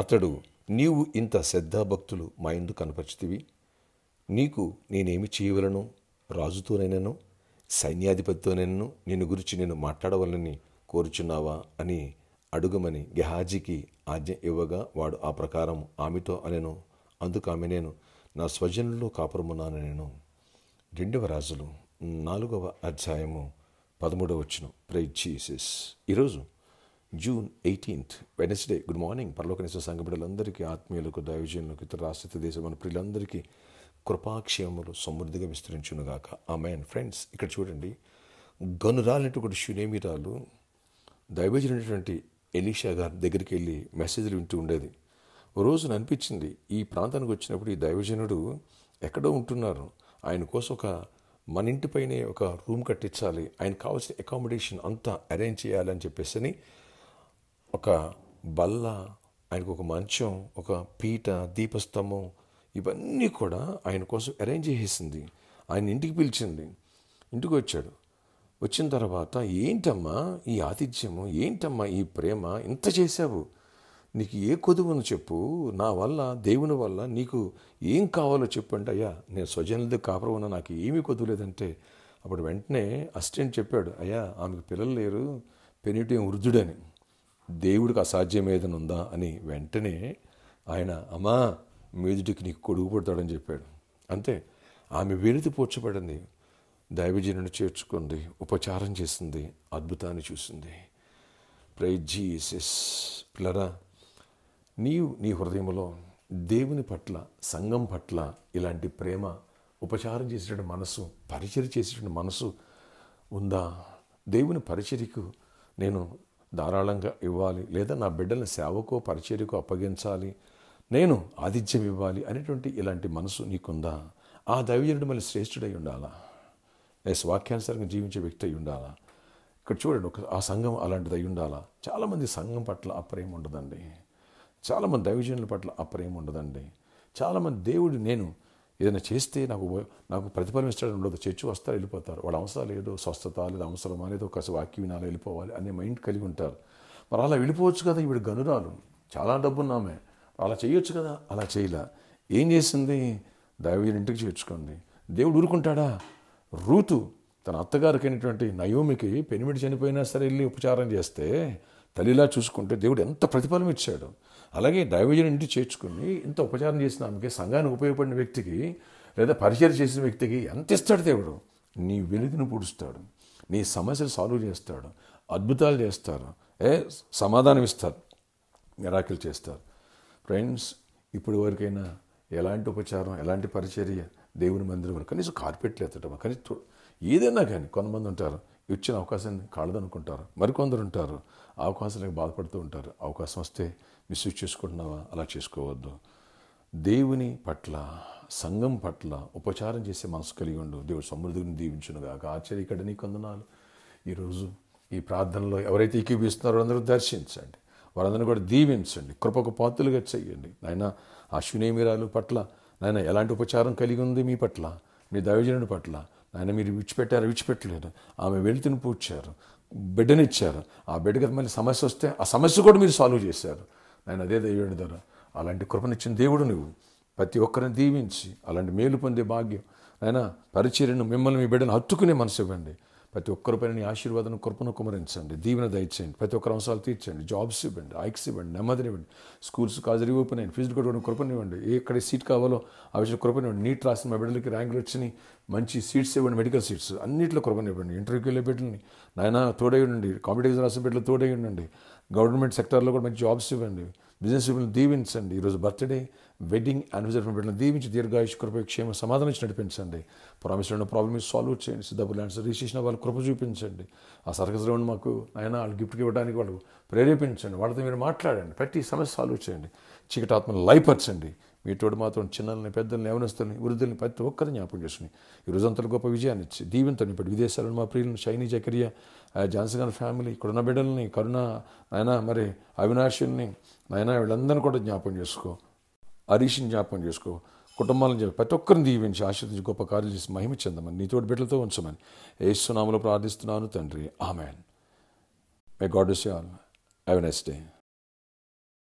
అతడు, నీవు ఇంత శ్రద్ధాభక్తులు మా యందు కనపరిచితివి, నీకు నేనేమి చేయవలను? రాజుతోనైనను సైన్యాధిపతితోనైనను నిన్ను గురించి నేను మాట్లాడవలని కోరుచున్నావా అని అడుగమని గెహాజీకి ఆజ్ఞ ఇవ్వగా, వాడు ఆ ప్రకారం ఆమెతో అనెను. అందుకు ఆమె, నేను నా స్వజనుల్లో కాపురమున్నాను. నేను 2వ రాజులు 4వ అధ్యాయము 13వ వచనం. Praise Jesus. ఈరోజు June 18th, Wednesday. Good morning. పరలోకనిస్తున్న సంఘ బిడ్డలందరికీ, ఆత్మీయులకు, దైవజనులకు, ఇతర రాష్ట్ర దేశం మన ప్రియులందరికీ కృపాక్షేమములు సమృద్ధిగా విస్తరించునుగాక. ఆమేన్. ఫ్రెండ్స్, ఇక్కడ చూడండి, గనురాలైనటువంటి షూనేమిరాలు దైవజనుడైనటువంటి ఎలీషా గారి దగ్గరికి వెళ్ళి మెసేజ్లు వింటూ ఉండేది. ఓ రోజున అనిపించింది, ఈ ప్రాంతానికి వచ్చినప్పుడు ఈ దైవజనుడు ఎక్కడో ఉంటున్నారు, ఆయన కోసం మన ఇంటిపైనే ఒక రూమ్ కట్టించాలి, ఆయనకు కావాల్సిన అకామిడేషన్ అంతా అరేంజ్ చేయాలని చెప్పేసి ఒక బల్ల, ఆయనకు ఒక మంచం, ఒక పీట, దీపస్తంభం, ఇవన్నీ కూడా ఆయన కోసం అరేంజ్ చేసేసింది. ఆయన ఇంటికి పిలిచింది. ఇంటికి వచ్చాడు. వచ్చిన తర్వాత, ఏంటమ్మా ఈ ఆతిథ్యము, ఏంటమ్మా ఈ ప్రేమ, ఇంత చేశావు, నీకు ఏ కొదువు ఉందో చెప్పు, నా వల్ల, దేవుని వల్ల నీకు ఏం కావాలో చెప్పు అంటే, అయ్యా నేను స్వజనులది కాపురం ఉన్నా, నాకు ఏమీ కొదువు లేదంటే, అప్పుడు వెంటనే అసిస్టెంట్ చెప్పాడు, అయ్యా ఆమెకు పిల్లలు లేరు, పెనిటేం వృద్ధుడని, దేవుడికి అసాధ్యం ఏదైనా ఉందా అని. వెంటనే ఆయన, అమ్మా మీదుడికి నీకు కొడుకు పుడతాడని చెప్పాడు. అంతే. ఆమె వెలితి పోర్చబడింది, దైవజనుని చేర్చుకుంది, ఉపచారం చేసింది, అద్భుతాన్ని చూసింది. Praise Jesus. పిల్లరా, నీవు నీ హృదయంలో దేవుని పట్ల, సంఘం పట్ల ఇలాంటి ప్రేమ, ఉపచారం చేసేటువంటి మనసు, పరిచర్య చేసేటువంటి మనసు ఉందా? దేవుని పరిచర్యకు నేను ధారాళంగా ఇవ్వాలి, లేదా నా బిడ్డలను సేవకో పరిచర్యకు అప్పగించాలి, నేను ఆతిథ్యం ఇవ్వాలి అనేటువంటి ఇలాంటి మనసు నీకుందా? ఆ దైవజనుడు మళ్ళీ శ్రేష్ఠుడై ఉండాలా? వాక్యానుసారంగా జీవించే వ్యక్తి అయి ఉండాలా? ఇక్కడ చూడండి, ఆ సంఘం అలాంటిది అయి ఉండాలా? చాలామంది సంఘం పట్ల ఆ ప్రేమ ఉండదండి. చాలామంది దైవజనుల పట్ల ఆ ప్రేమ ఉండదండి. చాలామంది దేవుడు నేను ఏదైనా చేస్తే నాకు ప్రతిఫలం ఇస్తాడని ఉండదు. చర్చి వస్తారు, వెళ్ళిపోతారు. వాడు అవసరాలు ఏదో స్వస్థత, లేదా అవసరమా, లేదా ఒక వాక్యం వినాలి, వెళ్ళిపోవాలి అనే మైండ్ కలిగి ఉంటారు. మరి అలా వెళ్ళిపోవచ్చు కదా, ఈవిడ గనురాలు, చాలా డబ్బున్నామే, అలా చేయొచ్చు కదా, అలా చేయలే. ఏం చేసింది? దైవజనుడి ఇంటికి చేర్చుకుంది. దేవుడు ఊరుకుంటాడా? రూతు తన అత్తగారికైనటువంటి నయోమికి పెనిమిటి చనిపోయినా సరే వెళ్ళి ఉపచారం చేస్తే, తల్లిలా చూసుకుంటే దేవుడు ఎంత ప్రతిఫలం ఇచ్చాడు. అలాగే దైవజనుడి ఇంటికి చేర్చుకుని ఇంత ఉపచారం చేసిన ఆమెకి, సంఘానికి ఉపయోగపడిన వ్యక్తికి, లేదా పరిచయం చేసిన వ్యక్తికి ఎంత ఇస్తాడు దేవుడు? నీ వెలుగును పూడుస్తాడు, నీ సమస్యలు సాల్వ్ చేస్తాడు, అద్భుతాలు చేస్తారు, సమాధానం ఇస్తారు, మిరాకిల్ చేస్తారు. ఫ్రెండ్స్, ఇప్పుడు వరకైనా ఎలాంటి ఉపచారం, ఎలాంటి పరిచర్య దేవుని మందిరం వరకు కనీసం కార్పెట్లు ఎత్తడం, కనీసం ఏదైనా కానీ, కొంతమంది ఉంటారు ఇచ్చిన అవకాశాన్ని కాళ్ళదనుకుంటారు, మరికొందరు ఉంటారు అవకాశాలకు బాధపడుతూ ఉంటారు. అవకాశం వస్తే మిస్యూజ్ చేసుకుంటున్నావా? అలా చేసుకోవద్దు. దేవుని పట్ల, సంఘం పట్ల ఉపచారం చేసే మనసు కలిగి ఉండు. దేవుడు సమృద్ధిని దీవించునుగాక. ఆశ్చర్య ఇక్కడ నీ కొందనాలు. ఈరోజు ఈ ప్రార్థనలో ఎవరైతే ఏకీభవిస్తున్నారో అందరూ దర్శించండి, వారందరినీ కూడా దీవించండి, కృపకు పాత్రలుగా చెయ్యండి. నాయన ఆ షూనేమిరాలు పట్ల నాయన ఎలాంటి ఉపచారం కలిగి ఉంది మీ పట్ల, మీ దైవజనుడి పట్ల నాయన మీరు విడిచిపెట్టలేదు. ఆమె వెలుతుని పూడ్చారు, బిడ్డనిచ్చారు. ఆ బిడ్డకి మళ్ళీ సమస్య వస్తే ఆ సమస్య కూడా మీరు సాల్వ్ చేశారు. నాయన అదే దైవజనుడి ద్వారా అలాంటి కృపనిచ్చిన దేవుడు నువ్వు. ప్రతి ఒక్కరిని దీవించి అలాంటి మేలు పొందే భాగ్యం, నాయన పరిచర్యను, మిమ్మల్ని మీ బిడ్డను హత్తుకునే మనసు ఇవ్వండి. ప్రతి ఒక్కరిపైన నీ ఆశీర్వాదం, కృపను కుమరించండి, దీవెన దయచేయండి. ప్రతి ఒక్కరి అవసరాలు తీర్చండి, జాబ్స్ ఇవ్వండి, ఐక్స్ ఇవ్వండి, నెమ్మదినివ్వండి, స్కూల్స్ కాజరీ ఓపెన్ అయ్యండి, ఫీజులు కట్టుకోవడం కృపనివ్వండి, ఎక్కడ సీట్ కావాలో ఆ విషయంలో కృపనివ్వండి. నీట్ రాసిన మా బిడ్డలకి ర్యాంకులు వచ్చినాయి, మంచి సీట్స్ ఇవ్వండి, మెడికల్ సీట్స్ అన్నింటిలో కృపనివ్వండి. ఇంటర్వ్యూకి వెళ్ళే బిడ్డలని నాయన తోడై ఉండండి, కాంపిటేటివ్ రాసిన బిడ్డలు తోడై ఉండండి. గవర్నమెంట్ సెక్టార్లో కూడా మంచి జాబ్స్ ఇవ్వండి, బిజినెస్ పీపుల్ని దీవించండి. ఈరోజు బర్త్డే, వెడ్డింగ్ యానివర్సరీ బిడ్డలను దీవించి దీర్ఘాయుష్, కృప, క్షేమ, సమాధానం ఇచ్చి నడిపించండి. ప్రామిస్లో ప్రాబ్లమ్ సాల్వ్ చేయండి. సిద్ధపు ల్యాండ్స్ రిజిస్ట్రేషన్ వాళ్ళు కృప చూపించండి. ఆ సర్కస్ రౌండ్ మాకు ఆయన వాళ్ళు గిఫ్ట్కి ఇవ్వడానికి వాళ్ళు ప్రేరేపించండి. వాళ్ళతో మీరు మాట్లాడండి, ప్రతి సమస్య సాల్వ్ చేయండి. చీకటి ఆత్మను లయపరచండి. మీ తోడు మాత్రం చిన్నల్ని, పెద్దల్ని, యవనస్తుల్ని, వృద్ధుల్ని ప్రతి ఒక్కరిని జ్ఞాపకం చేసుకుని ఈ రోజంతలో గొప్ప విజయాన్ని ఇచ్చి దీవెనతో నింపండి. విదేశాలను మా ప్రియులను షైనీ, జకరియా, జాన్సన్ గారి ఫ్యామిలీ, ఇక్కడున్న బిడ్డల్ని, కరుణ ఆయన, మరి అవినాశుల్ని నాయన వీళ్ళందరినీ కూడా జ్ఞాపకం చేసుకో. హరీష్ని జ్ఞాపకం చేసుకో. కుటుంబాలను చెప్పి ప్రతి ఒక్కరిని దీవించి ఆశీర్వదించి గొప్ప కార్యాలు చేసి మహిమ చెందమని, నీతోటి బిడ్డలతో ఉంచమని యేసు నామములో ప్రార్థిస్తున్నాను తండ్రి. Amen. May God bless you all. Have a nice day.